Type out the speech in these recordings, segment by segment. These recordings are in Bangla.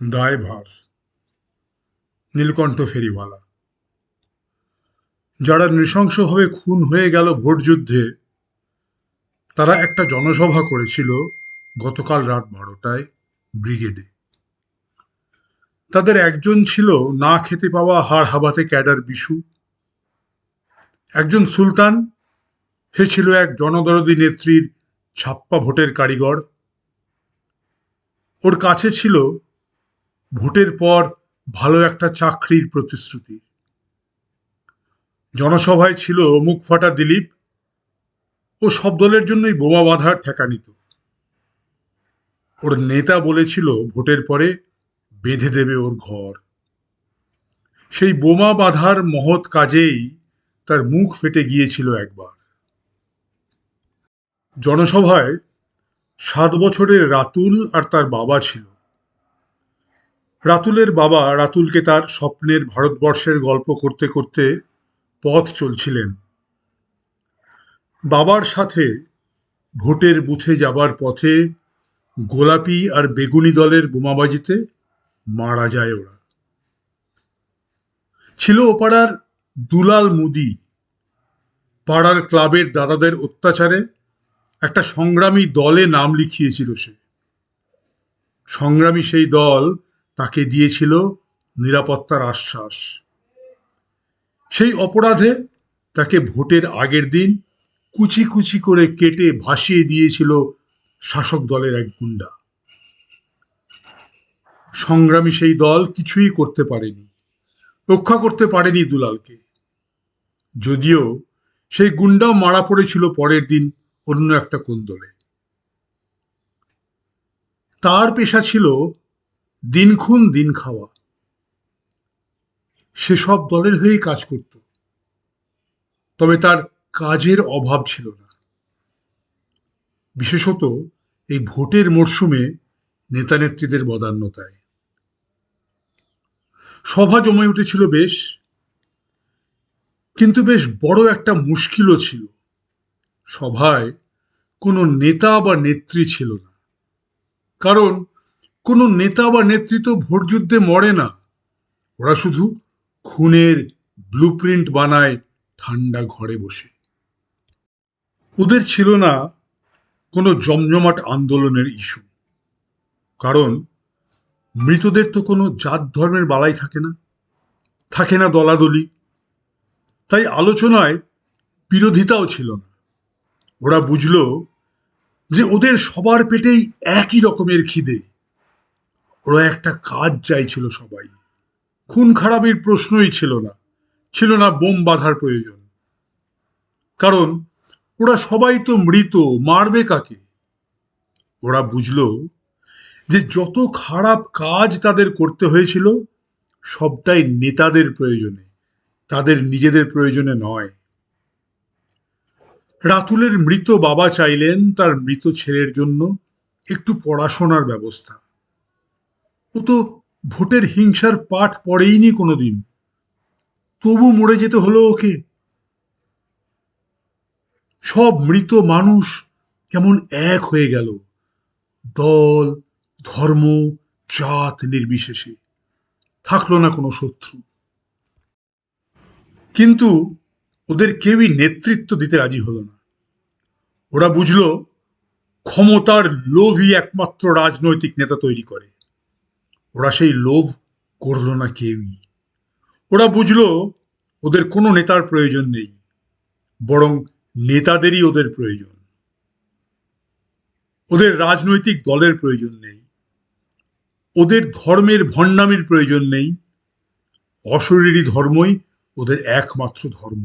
দায়ভার। নীলকণ্ঠ ফেরিওয়ালা। যারা নৃশংসভাবে খুন হয়ে গেল ভোটযুদ্ধে, তারা একটা জনসভা করেছিল গতকাল রাত 12টায় ব্রিগেডে। তাদের একজন ছিল না খেতে পাওয়া হাড় হাবাতে ক্যাডার বিশু, একজন সুলতান, সে ছিল এক জনদরদী নেত্রীর ছাপ্পা ভোটের কারিগর। ওর কাছে ছিল ভোটের পর ভালো একটা চাকরির প্রতিশ্রুতি। জনসভায় ছিল মুখ ফাটা দিলীপ, ও সব দলের জন্যই বোমা বাঁধার ঠেকা নিত। ওর নেতা বলেছিল ভোটের পরে বেঁধে দেবে ওর ঘর। সেই বোমা বাঁধার মহৎ কাজেই তার মুখ ফেটে গিয়েছিল একবার। জনসভায় 7 বছরের রাতুল আর তার বাবা ছিল। রাতুলের বাবা রাতুলকে তার স্বপ্নের ভারতবর্ষের গল্প করতে করতে পথ চলছিলেন। বাবার সাথে ভোটের বুথে যাবার পথে গোলাপি আর বেগুনি দলের বোমাবাজিতে মারা যায় ওরা। ছিল ও পাড়ার দুলাল মুদি, পাড়ার ক্লাবের দাদাদের অত্যাচারে একটা সংগ্রামী দলে নাম লিখিয়েছিল সে। সংগ্রামী সেই দল তাকে দিয়েছিল নিরাপত্তার আশ্বাস। সেই অপরাধে তাকে ভোটের আগের দিন কুচি কুচি করে কেটে ভাসিয়ে দিয়েছিল শাসক দলের এক গুন্ডা। সংগ্রামী সেই দল কিছুই করতে পারেনি, রক্ষা করতে পারেনি দুলালকে। যদিও সেই গুন্ডাও মারা পড়েছিল পরের দিন অন্য একটা কোন্দলে। তার পেশা ছিল দিন খুন দিন খাওয়া। সেসব দলের হয়েই কাজ করত, তবে তার কাজের অভাব ছিল না। বিশেষত এই ভোটের মরশুমে নেতানেত্রীদের বদান্যতায়। সভা জমে উঠেছিল বেশ, কিন্তু বেশ বড় একটা মুশকিলও ছিল। সভায় কোনো নেতা বা নেত্রী ছিল না। কারণ কোনো নেতা বা নেত্রী তো ভোটযুদ্ধে মরে না, ওরা শুধু খুনের ব্লুপ্রিন্ট বানায় ঠান্ডা ঘরে বসে। ওদের ছিল না কোনো জমজমাট আন্দোলনের ইস্যু, কারণ মৃতদের তো কোনো জাত ধর্মের বালাই থাকে না, থাকে না দলাদলি। তাই আলোচনায় বিরোধিতাও ছিল না। ওরা বুঝল যে ওদের সবার পেটেই একই রকমের খিদে। ওরা একটা কাজ চাইছিল সবাই। খুন খারাপির প্রশ্নই ছিল না, ছিল না বোম বাঁধার প্রয়োজন। কারণ ওরা সবাই তো মৃত, মারবে কাকে? ওরা বুঝল যে যত খারাপ কাজ তাদের করতে হয়েছিল সবটাই নেতাদের প্রয়োজনে, তাদের নিজেদের প্রয়োজনে নয়। রাতুলের মৃত বাবা চাইলেন তার মৃত ছেলের জন্য একটু পড়াশোনার ব্যবস্থা। ও তো ভোটের হিংসার পাঠ পড়েইনি কোনোদিন, তবু মরে যেতে হলো ওকে। সব মৃত মানুষ কেমন এক হয়ে গেল, দল, ধর্ম, জাত নির্বিশেষে। থাকলো না কোনো শত্রু। কিন্তু ওদের কেউই নেতৃত্ব দিতে রাজি হলো না। ওরা বুঝলো ক্ষমতার লোভই একমাত্র রাজনৈতিক নেতা তৈরি করে। ওরা সেই লোভ করল না কেউই। ওরা বুঝলো ওদের কোনো নেতার প্রয়োজন নেই, বরং নেতাদেরই ওদের প্রয়োজন। ওদের রাজনৈতিক দলের প্রয়োজন নেই, ওদের ধর্মের ভণ্ডামির প্রয়োজন নেই। অশরীরী ধর্মই ওদের একমাত্র ধর্ম।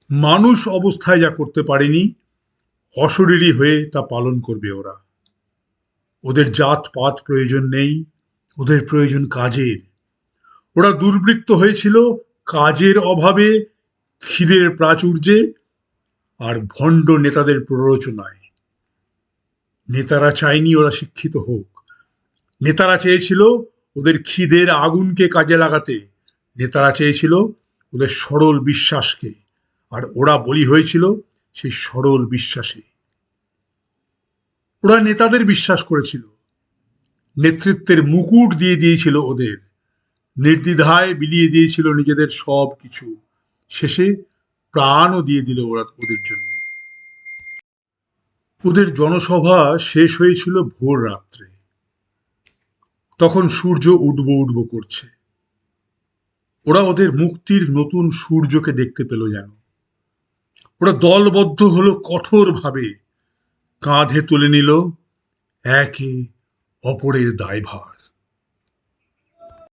মানুষ অবস্থায় যা করতে পারেনি, অশরীরী হয়ে তা পালন করবে ওরা। ওদের জাত পাত প্রয়োজন নেই, ওদের প্রয়োজন কাজের। ওরা দুর্বৃত্ত হয়েছিল কাজের অভাবে, খিদের প্রাচুর্যে আর ভণ্ড নেতাদের প্ররোচনায়। নেতারা চায়নি ওরা শিক্ষিত হোক। নেতারা চেয়েছিল ওদের খিদের আগুনকে কাজে লাগাতে। নেতারা চেয়েছিল ওদের সরল বিশ্বাসকে, আর ওরা বলি হয়েছিল সেই সরল বিশ্বাসে। ওরা নেতাদের বিশ্বাস করেছিল, নেতৃত্বের মুকুট দিয়ে দিয়েছিল ওদের, নির্দ্বিধায় বিলিয়ে দিয়েছিল নিজেদের সব কিছু, শেষে প্রাণও দিয়ে দিল ওরা ওদের জন্য। ওদের জনসভা শেষ হয়েছিল ভোর রাত্রে। তখন সূর্য উঠবো উঠবো করছে। ওরা ওদের মুক্তির নতুন সূর্যকে দেখতে পেল যেন। ওরা দলবদ্ধ হলো কঠোরভাবে, কাঁধে তুলে নিল একে অপরের দায়ভার।